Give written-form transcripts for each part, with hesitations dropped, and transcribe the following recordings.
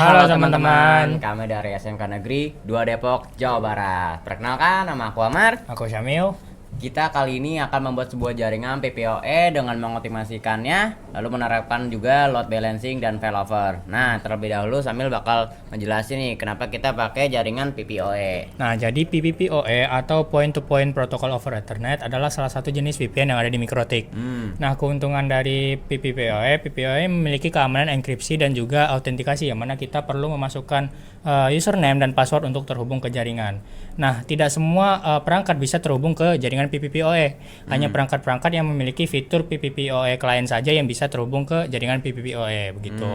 Halo teman-teman, kami dari SMK Negeri 2 Depok, Jawa Barat. Perkenalkan, nama aku Amar. aku Syamil. Kita kali ini akan membuat sebuah jaringan PPOE dengan mengoptimasikannya, lalu menerapkan juga load balancing dan failover. Nah, terlebih dahulu Sambil bakal menjelasin nih kenapa kita pakai jaringan PPOE. Nah, jadi PPPoE atau Point to Point Protocol over Ethernet adalah salah satu jenis VPN yang ada di Mikrotik. Nah, keuntungan dari PPPoE memiliki keamanan enkripsi dan juga autentikasi, yang mana kita perlu memasukkan username dan password untuk terhubung ke jaringan. Nah, tidak semua perangkat bisa terhubung ke jaringan PPPoE. Hanya perangkat-perangkat yang memiliki fitur PPPoE client saja yang bisa terhubung ke jaringan PPPoE begitu.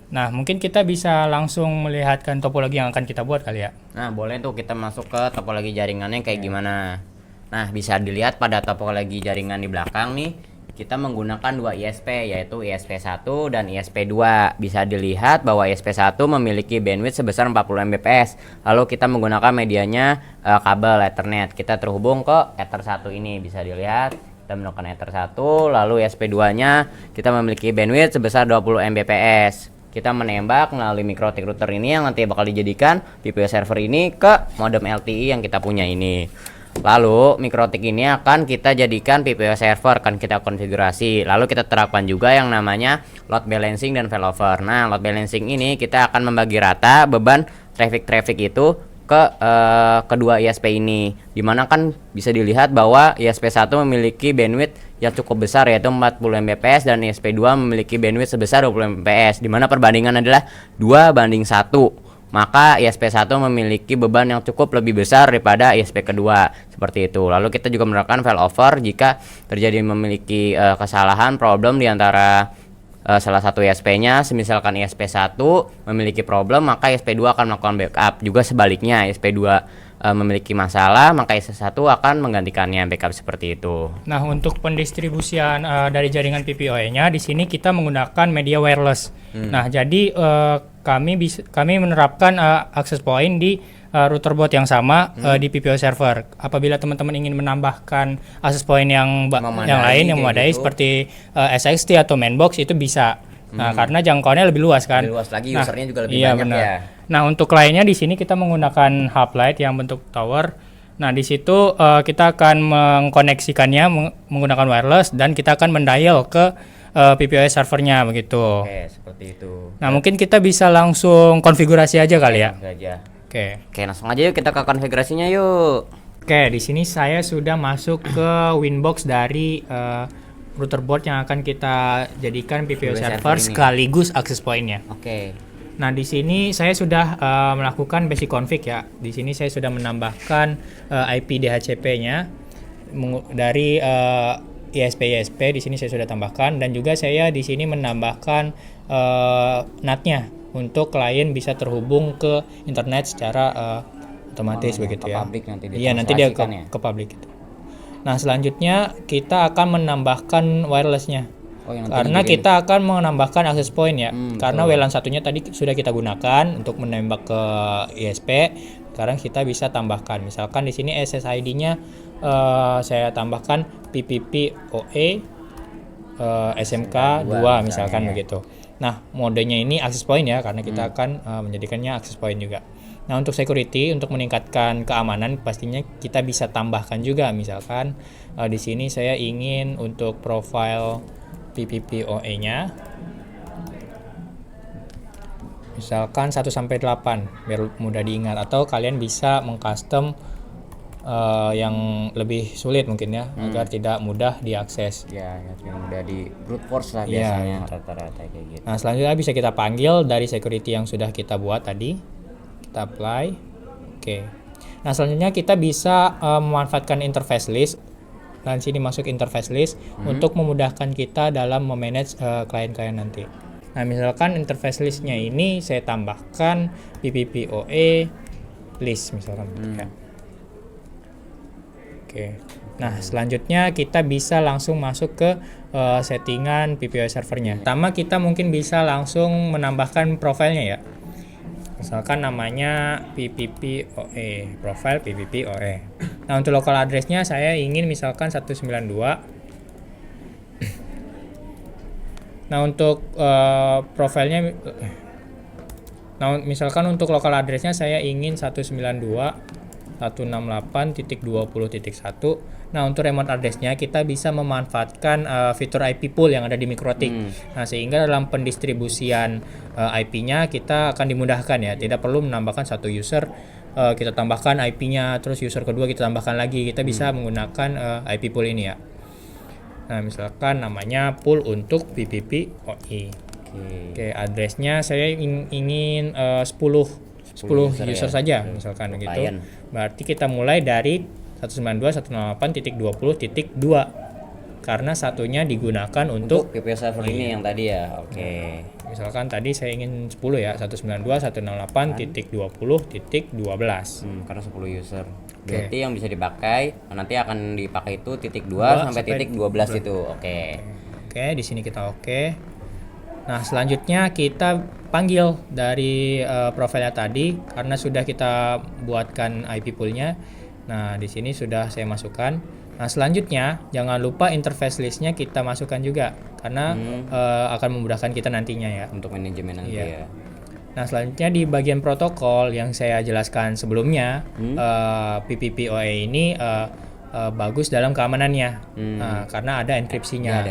Nah, mungkin kita bisa langsung melihatkan topologi yang akan kita buat kali ya. Nah, boleh tuh kita masuk ke topologi jaringannya kayak gimana. Nah, bisa dilihat pada topologi jaringan di belakang nih. Kita menggunakan dua ISP, yaitu ISP1 dan ISP2. Bisa dilihat bahwa ISP1 memiliki bandwidth sebesar 40 Mbps. Lalu kita menggunakan medianya kabel Ethernet. Kita terhubung ke Ether1 ini, bisa dilihat. Kita menggunakan Ether1, lalu ISP2-nya kita memiliki bandwidth sebesar 20 Mbps. Kita menembak melalui Mikrotik router ini yang nanti bakal dijadikan PPO server ini ke modem LTE yang kita punya ini. Lalu Mikrotik ini akan kita jadikan PPO server, akan kita konfigurasi. Lalu kita terapkan juga yang namanya load balancing dan failover. Nah, load balancing ini kita akan membagi rata beban traffic itu ke kedua ISP ini. Dimana kan bisa dilihat bahwa ISP1 memiliki bandwidth yang cukup besar, yaitu 40 Mbps, dan ISP2 memiliki bandwidth sebesar 20 Mbps. Dimana perbandingan adalah 2:1. Maka ISP1 memiliki beban yang cukup lebih besar daripada ISP kedua, seperti itu. Lalu kita juga menerapkan failover jika terjadi memiliki kesalahan problem di antara salah satu ISP-nya. Misalkan ISP1 memiliki problem, maka ISP2 akan melakukan backup. Juga sebaliknya, ISP2 memiliki masalah, maka ISP1 akan menggantikannya, backup seperti itu. Nah, untuk pendistribusian dari jaringan PPOE-nya di sini kita menggunakan media wireless. Nah, jadi kami menerapkan access point di router board yang sama di PPO server. Apabila teman-teman ingin menambahkan access point yang lain yang memadai gitu, seperti SXT atau mainbox, itu bisa. Nah, karena jangkauannya lebih luas kan. Lebih luas lagi, usernya juga lebih banyak benar. ya. Nah, untuk lainnya di sini kita menggunakan hub light yang bentuk tower. Nah, di situ kita akan mengkoneksikannya menggunakan wireless, dan kita akan mendial ke PPO servernya begitu. Oke, seperti itu. Nah, mungkin kita bisa langsung konfigurasi aja kali ya. Oke, langsung aja yuk kita ke konfigurasinya yuk. Oke, di sini saya sudah masuk ke Winbox dari router board yang akan kita jadikan PPO server sekaligus access point-nya. Oke. Nah, di sini saya sudah melakukan basic config ya. Di sini saya sudah menambahkan IP DHCP-nya dari ISP. Di sini saya sudah tambahkan, dan juga saya di sini menambahkan NAT-nya untuk klien bisa terhubung ke internet secara otomatis begitu ya. Public nanti iya, nanti dia ke public gitu. Nah, selanjutnya kita akan menambahkan wireless-nya. Karena kita akan menambahkan access point ya. Karena WLAN satunya tadi sudah kita gunakan untuk menembak ke ISP. Sekarang kita bisa tambahkan. Misalkan di sini SSID-nya saya tambahkan PPPoE SMK 2 misalkan begitu. Nah, modenya ini access point ya, karena kita akan menjadikannya access point juga. Nah, untuk security, untuk meningkatkan keamanan, pastinya kita bisa tambahkan juga. Misalkan di sini saya ingin untuk profile PPPoE-nya misalkan 1 sampai 8 biar mudah diingat, atau kalian bisa mengcustom yang lebih sulit mungkin ya, agar tidak mudah diakses. Ya, yang mudah di brute force lah biasanya rata-rata kayak gitu. Nah, selanjutnya bisa kita panggil dari security yang sudah kita buat tadi. Kita apply. Oke. Nah, selanjutnya kita bisa memanfaatkan interface list. Dan sini masuk interface list untuk memudahkan kita dalam memanage klien-klien nanti. Nah, misalkan interface listnya ini saya tambahkan PPPoE list misalkan. Oke. Nah, selanjutnya kita bisa langsung masuk ke settingan PPO servernya. Pertama, kita mungkin bisa langsung menambahkan profilnya ya. Misalkan namanya PPPoE, profile PPPoE. Nah, untuk local address-nya saya ingin misalkan 192. Nah, untuk profilnya Nah, misalkan untuk local address-nya saya ingin 192.168.20.1. Nah, untuk remote address-nya kita bisa memanfaatkan fitur IP pool yang ada di MikroTik. Nah, sehingga dalam pendistribusian IP-nya kita akan dimudahkan ya. Tidak perlu menambahkan satu user, kita tambahkan IP-nya, terus user kedua kita tambahkan lagi. Kita bisa menggunakan IP pool ini ya. Nah, misalkan namanya pool untuk PPPoE. Oke, address-nya saya ingin 10 user saja misalkan gitu. Berarti kita mulai dari 192.168.20.2 karena satunya digunakan untuk PPO server ini yang tadi ya. Oke. Misalkan tadi saya ingin 10 ya, 192.168.20.12. Karena 10 user. Berarti yang bisa dipakai nanti akan dipakai itu titik 2 sampai titik 12 itu. Oke. Oke, di sini kita oke. Nah, selanjutnya kita panggil dari profilnya tadi karena sudah kita buatkan IP pool-nya. Nah, di sini sudah saya masukkan. Nah, selanjutnya jangan lupa interface list-nya kita masukkan juga karena akan memudahkan kita nantinya ya untuk manajemen nanti ya. Nah, selanjutnya di bagian protokol yang saya jelaskan sebelumnya, PPPoE ini bagus dalam keamanannya, karena ada enkripsinya.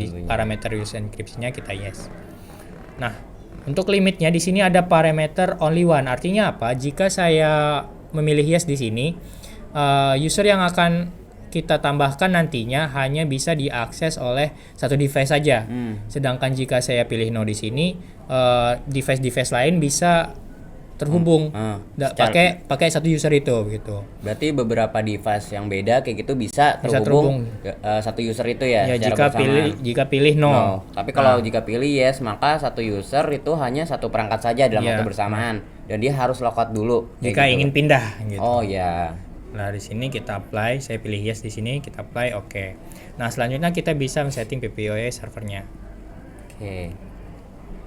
Di parameter use enkripsinya kita yes. Nah, untuk limitnya di sini ada parameter only one. Artinya apa? Jika saya memilih yes di sini, user yang akan kita tambahkan nantinya hanya bisa diakses oleh satu device saja. Sedangkan jika saya pilih no di sini, device-device lain bisa terhubung pakai satu user itu gitu. Berarti beberapa device yang beda kayak gitu bisa terhubung satu user itu ya. Ya jika pilih no. Tapi kalau jika pilih yes, maka satu user itu hanya satu perangkat saja dalam waktu bersamaan dan dia harus logout dulu. Jika ingin pindah gitu. Oh ya. Nah, di sini kita apply, saya pilih yes di sini, kita apply oke. Nah, selanjutnya kita bisa men-setting PPPoE servernya. Oke.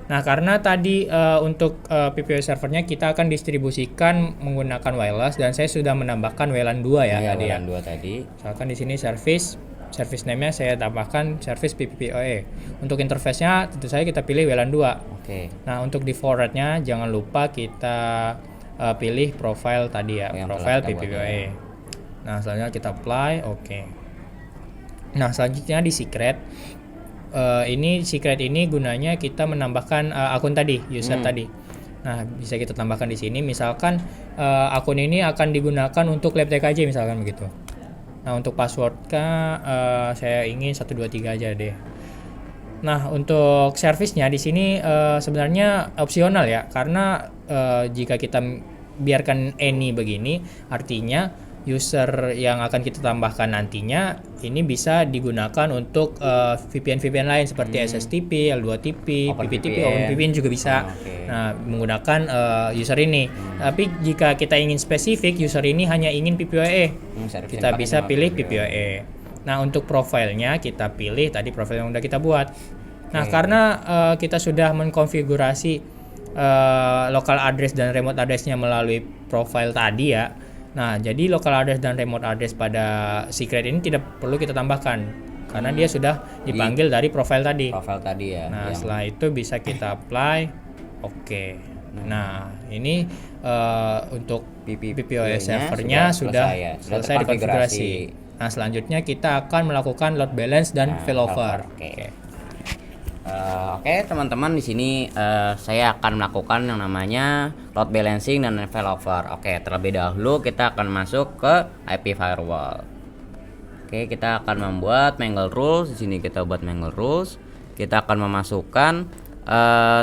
Nah, karena tadi untuk PPPoE servernya kita akan distribusikan menggunakan wireless dan saya sudah menambahkan WLAN 2 ya tadi ya. WLAN 2 tadi. Misalkan di sini service name-nya saya tambahkan service PPPoE. Untuk interface-nya tentu saja kita pilih WLAN 2. Oke. Nah, untuk default rate-nya jangan lupa kita pilih profile tadi ya, profile PPPoE. Nah, selanjutnya kita apply oke. Nah, selanjutnya di secret. Ini secret ini gunanya kita menambahkan akun tadi, user tadi. Nah, bisa kita tambahkan di sini. Misalkan akun ini akan digunakan untuk lab TKJ misalkan begitu. Nah, untuk passwordnya saya ingin 123 aja deh. Nah, untuk service-nya di sini sebenarnya opsional ya, karena jika kita biarkan any begini, artinya user yang akan kita tambahkan nantinya ini bisa digunakan untuk VPN lain seperti SSTP, L2TP, PPTP, OpenVPN juga bisa. Nah, menggunakan user ini. Tapi jika kita ingin spesifik user ini hanya ingin PPoE, kita bisa pilih PPoE. Nah, untuk profilnya kita pilih tadi profil yang udah kita buat. Nah, karena kita sudah mengkonfigurasi local address dan remote address-nya melalui profile tadi ya. Nah, jadi local address dan remote address pada secret ini tidak perlu kita tambahkan karena dia sudah dipanggil dari profile tadi. Profile tadi ya. Nah, setelah itu bisa kita apply. Oke. Nah, ini untuk PPPoE servernya sudah selesai dikonfigurasi. Nah, selanjutnya kita akan melakukan load balance dan failover. Oke, teman-teman, di sini saya akan melakukan yang namanya load balancing dan failover. Oke, terlebih dahulu kita akan masuk ke IP firewall. Oke, kita akan membuat mangle rules. Di sini kita buat mangle rules. Kita akan memasukkan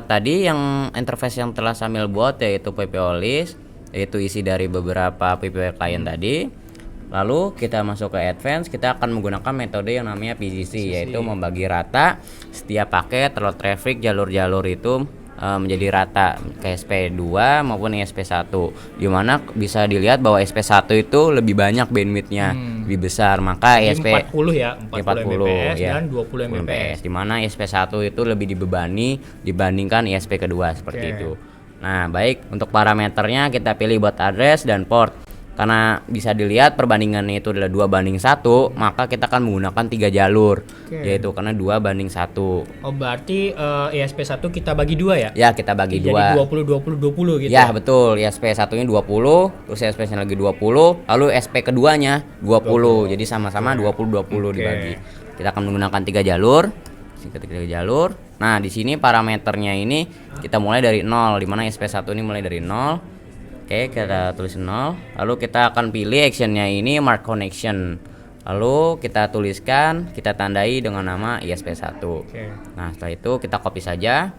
tadi yang interface yang telah Samil buat, yaitu PPO list, yaitu isi dari beberapa PPO client tadi. Lalu kita masuk ke advance, kita akan menggunakan metode yang namanya PGC, yaitu membagi rata setiap paket load traffic jalur-jalur itu menjadi rata ke SP2 maupun ESP1, dimana bisa dilihat bahwa SP1 itu lebih banyak bandwidth-nya, lebih besar, maka ESP 40 ya, 40 Mbps ya, dan 20 Mbps, dimana ESP1 itu lebih dibebani dibandingkan ESP kedua seperti itu. Nah, baik, untuk parameternya kita pilih buat address dan port. karena bisa dilihat perbandingannya itu adalah 2:1, maka kita akan menggunakan 3 jalur, yaitu karena 2:1. Oh, berarti ISP1 kita bagi 2 ya? Ya, kita bagi 2. Jadi 20 20 20 gitu. Ya, betul. ISP satunya 20, terus ISP-nya lagi 20, lalu SP keduanya 20. Jadi sama-sama 20 20 dibagi. Kita akan menggunakan 3 jalur. Nah, di sini parameternya ini kita mulai dari 0, di mana ISP1 ini mulai dari 0. Oke, kita tulis 0. Lalu kita akan pilih actionnya ini mark connection. Lalu kita tuliskan, kita tandai dengan nama ISP1. Nah, setelah itu kita copy saja.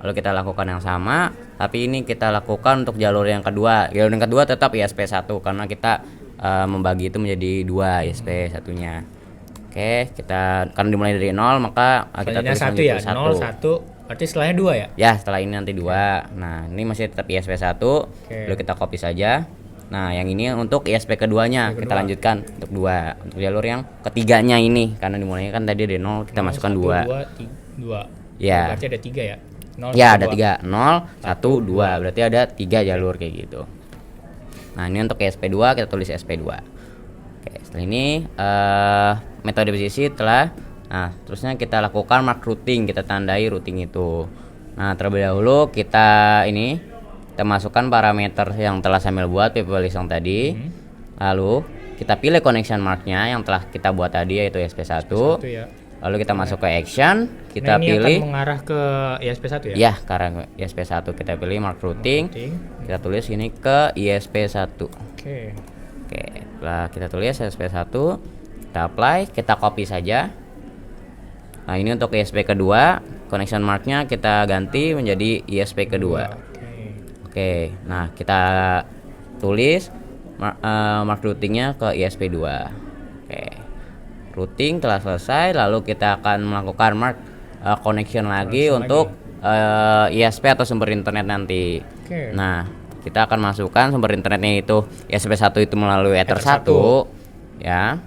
Lalu kita lakukan yang sama, tapi ini kita lakukan untuk jalur yang kedua. Jalur yang kedua tetap ISP1 karena kita membagi itu menjadi 2 ISP1-nya. Oke, kita karena dimulai dari 0, maka kita tulis 1 ya. 0 1. Berarti setelahnya 2 ya? Ya, setelah ini nanti 2. Nah, ini masih tetap ISP1. Lalu kita copy saja. Nah, yang ini untuk ISP keduanya. Kita lanjutkan untuk 2. Untuk jalur yang ketiganya ini, karena dimulainya kan tadi dari 0, kita masukkan 2. 2. Ya. Berarti ada 3 ya? 0, ya, ada 3. 0, 1, 2. Berarti ada 3 jalur kayak gitu. Nah, ini untuk ISP2 kita tulis ISP2. Oke, setelah ini metode presisi telah. Nah, terusnya kita lakukan mark routing, kita tandai routing itu. Nah, terlebih dahulu kita masukkan parameter yang telah Samuel buat people list yang tadi. Lalu kita pilih connection marknya yang telah kita buat tadi, yaitu ISP1. Ya. Lalu kita masuk ke action, kita ini pilih akan mengarah ke ISP1 ya? Ya, karena ISP1 kita pilih mark routing. Kita tulis ini ke ISP1. Oke, setelah kita tulis ISP1, kita apply, kita copy saja. Nah, ini untuk ISP kedua, connection marknya kita ganti menjadi ISP kedua. Oke, nah kita tulis mark routingnya ke ISP2. Oke, routing telah selesai, lalu kita akan melakukan mark connection lagi untuk ISP atau sumber internet nanti. Nah, kita akan masukkan sumber internetnya itu ISP1 itu melalui Ether 1, ya.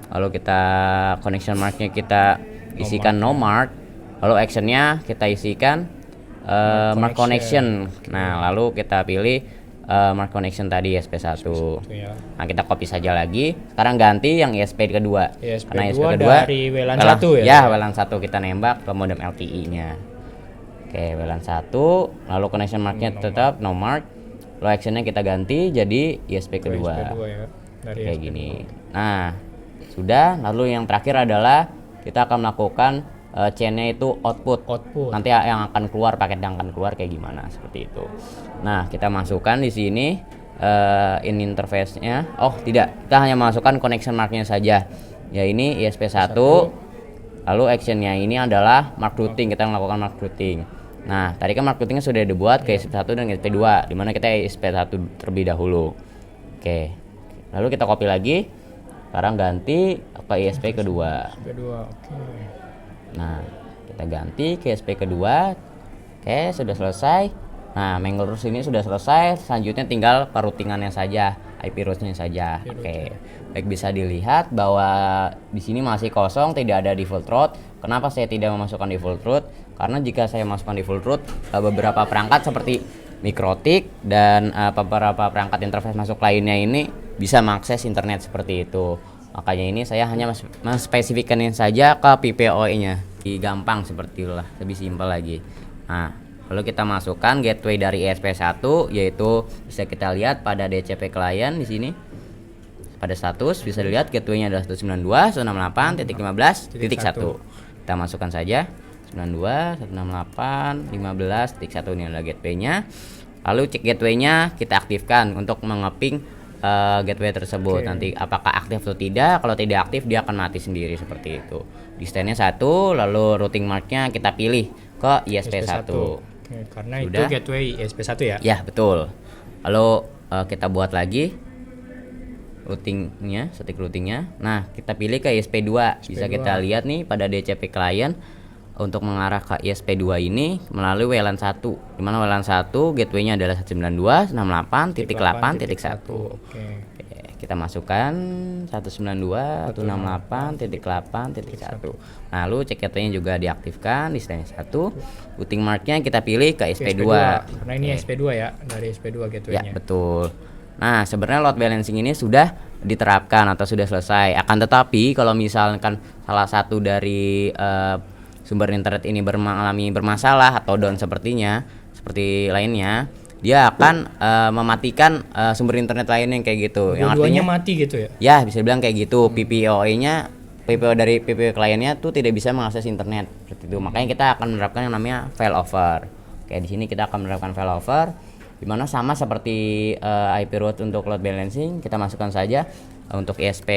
Lalu kita connection marknya kita isikan no mark, lalu actionnya kita isikan mark connection. Nah, lalu kita pilih mark connection tadi ISP1. Nah, kita copy saja lagi. Sekarang ganti yang ISP kedua. Karena ISP kedua dari WLAN 1 ya. Ya, WLAN 1 kita nembak ke modem LTE-nya. Oke, WLAN 1, lalu connection marknya tetap no mark. Lalu actionnya kita ganti jadi ISP kedua. Ya, dari kayak gini. Nah, sudah. Lalu yang terakhir adalah kita akan melakukan chain-nya itu output. Nanti yang akan keluar, paket yang akan keluar kayak gimana, seperti itu. Nah, kita masukkan di sini in interface-nya. Oh, tidak. Kita hanya masukkan connection mark-nya saja. Ya, ini ISP1. Lalu action-nya ini adalah mark routing. Kita melakukan mark routing. Nah, tadi kan mark routing-nya sudah dibuat ke ISP1 dan ISP2, di mana kita ISP1 terlebih dahulu. Oke. Lalu kita copy lagi. Sekarang ganti ke ISP kedua. Nah, kita ganti ke ISP kedua. Oke, sudah selesai. Nah, mangle rules ini sudah selesai. Selanjutnya tinggal peroutingannya saja, IP rules-nya saja. Oke. Baik, bisa dilihat bahwa di sini masih kosong, tidak ada default route. Kenapa saya tidak memasukkan default route? Karena jika saya masukkan default route, beberapa perangkat seperti Mikrotik dan beberapa perangkat interface masuk lainnya ini bisa mengakses internet seperti itu. Makanya ini saya hanya menspesifikkannya saja ke PPOE-nya. Gampang seperti itulah, lebih simpel lagi. Nah, lalu kita masukkan gateway dari ESP1, yaitu bisa kita lihat pada DCP client di sini. Pada status bisa dilihat gateway-nya adalah 192.168.15.1. Kita masukkan saja 192.168.15.1, ini adalah gateway-nya. Lalu cek gateway-nya kita aktifkan untuk mengeping gateway tersebut. Nanti apakah aktif atau tidak. Kalau tidak aktif dia akan mati sendiri seperti itu. Distance-nya 1, lalu routing mark-nya kita pilih ke ISP1. Karena sudah. Itu gateway ISP1 ya? Ya, betul. Lalu kita buat lagi routingnya, static routingnya. Nah, kita pilih ke ISP2. Bisa kita lihat nih pada DCP client untuk mengarah ke ISP2 ini melalui WLAN 1, di mana WLAN 1 gateway-nya adalah 192.168.8.1. Oke, kita masukkan 192.168.8.1. Lalu cek gateway-nya juga diaktifkan di line 1. Routing mark-nya kita pilih ke ISP2. Karena ini ISP2 ya, dari ISP2 gateway-nya. Ya, betul. Nah, sebenarnya load balancing ini sudah diterapkan atau sudah selesai. Akan tetapi kalau misalkan salah satu dari sumber internet ini mengalami bermasalah atau down seperti lainnya, dia akan mematikan sumber internet lainnya kayak gitu. Yang artinya mati gitu ya? Ya, bisa bilang kayak gitu. PPO dari PPO kliennya tuh tidak bisa mengakses internet seperti itu. Makanya kita akan menerapkan yang namanya failover. Kayak di sini kita akan menerapkan failover, di mana sama seperti IP root untuk load balancing, kita masukkan saja untuk ISP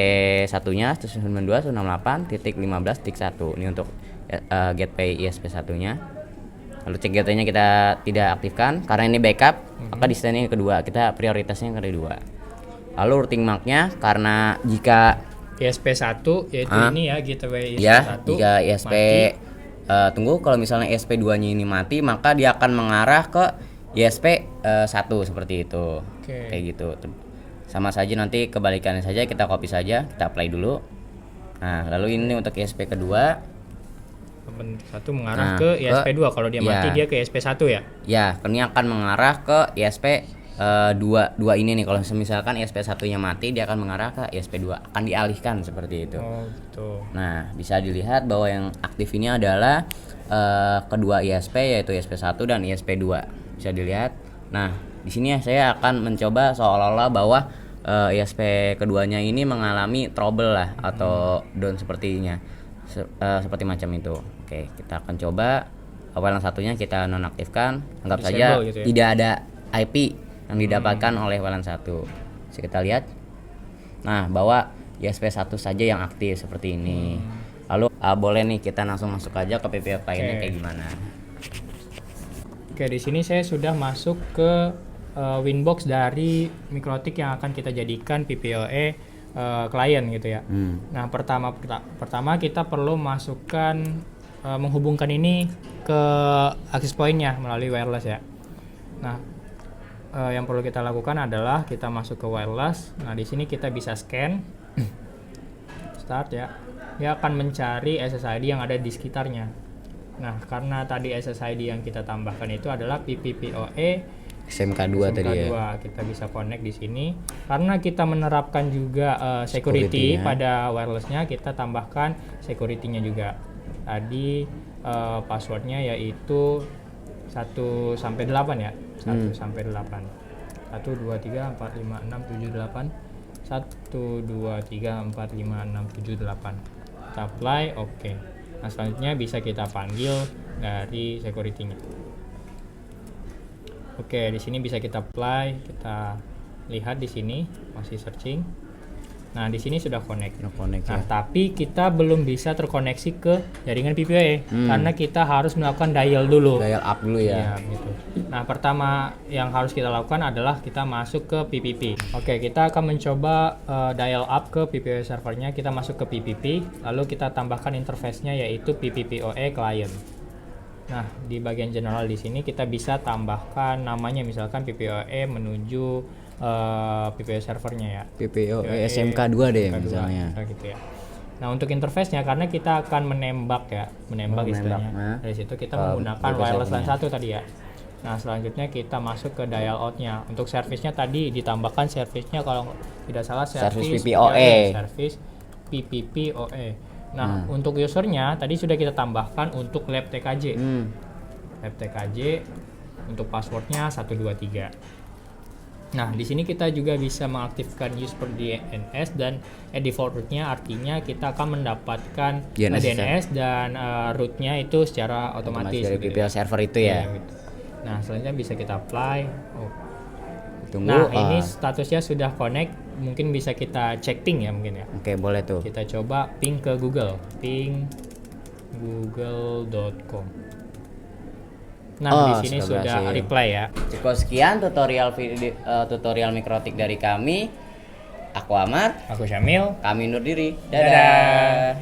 satunya 192.168.15.1. Ini untuk gateway ISP satunya. Lalu check gateway-nya kita tidak aktifkan karena ini backup, maka di stand yang kedua, kita prioritasnya yang kedua. Lalu routing mark-nya, karena jika ISP1 yaitu ini ya gateway ISP1 ya, jika ISP tunggu, kalau misalnya ISP2 nya ini mati, maka dia akan mengarah ke ISP 1 seperti itu. Kayak gitu. Sama saja, nanti kebalikannya saja, kita copy saja, kita apply dulu. Nah, lalu ini untuk ISP kedua, satu mengarah ke ISP2. Kalau dia mati, dia ke ISP1 ya? Ya, ini akan mengarah ke ISP 2 ini nih. Kalau misalkan ISP 1-nya mati, dia akan mengarah ke ISP 2, akan dialihkan seperti itu. Gitu. Nah, bisa dilihat bahwa yang aktif ini adalah kedua ISP, yaitu ISP 1 dan ISP 2. Bisa dilihat. Nah, di sini saya akan mencoba seolah-olah bahwa ISP keduanya ini mengalami trouble lah atau down sepertinya. Seperti macam itu. Oke, kita akan coba awal yang satunya kita nonaktifkan. Anggap saja gitu ya? Tidak ada IP yang didapatkan oleh WLAN 1. Bisa kita lihat. Nah, bahwa ISP 1 saja yang aktif seperti ini. Lalu boleh nih kita langsung masuk aja ke PPO kliennya kayak gimana. Oke, di sini saya sudah masuk ke Winbox dari Mikrotik yang akan kita jadikan PPOE klien gitu ya. Nah, pertama kita perlu masukkan menghubungkan ini ke access point-nya melalui wireless ya. Nah, yang perlu kita lakukan adalah kita masuk ke wireless. Nah, di sini kita bisa scan start ya. Dia akan mencari SSID yang ada di sekitarnya. Nah, karena tadi SSID yang kita tambahkan itu adalah PPPoE SMK2 tadi ya. Kita bisa connect di sini. Karena kita menerapkan juga security pada wirelessnya, kita tambahkan security-nya juga. Tadi passwordnya yaitu 1 sampai 8 ya. 1 sampai 8. 1 2 3 4 5 6 7 8. 1 2 3 4 5 6 7 8. Kita apply, oke. Nah, selanjutnya bisa kita panggil dari security-nya. Oke, di sini bisa kita apply, kita lihat di sini masih searching. Nah, di sini sudah connect. Nah, tapi kita belum bisa terkoneksi ke jaringan PPOE karena kita harus melakukan dial dulu. Dial up dulu ya. Gitu. Nah, pertama yang harus kita lakukan adalah kita masuk ke PPP. Oke, kita akan mencoba dial up ke PPOE servernya. Kita masuk ke PPP, lalu kita tambahkan interface-nya yaitu PPPoE client. Nah, di bagian general di sini kita bisa tambahkan namanya, misalkan PPOE menuju PPOE servernya ya. PPOE SMK2 deh misalnya. Gitu ya. Nah, untuk interface-nya karena kita akan menembak istilahnya. Dari situ kita menggunakan wireless LAN 1 tadi ya. Nah, selanjutnya kita masuk ke dial out-nya. Untuk service-nya tadi ditambahkan service-nya kalau tidak salah service PPOE. Service PPPoE. Nah, untuk usernya tadi sudah kita tambahkan untuk lab TKJ. Lab TKJ untuk passwordnya 123. Nah, di sini kita juga bisa mengaktifkan use per DNS dan default root-nya, artinya kita akan mendapatkan DNS dan root-nya itu secara otomatis dari PPO server itu ya. Gitu. Nah, selanjutnya bisa kita apply. Nah, ini statusnya sudah connect. Mungkin bisa kita cek ping ya mungkin ya. Oke, boleh tuh. Kita coba ping ke Google. Ping google.com. Nah, di sini sudah reply ya. Cukup sekian tutorial Mikrotik dari kami. Aku Amar, aku Syamil, kami undur diri. Dadah.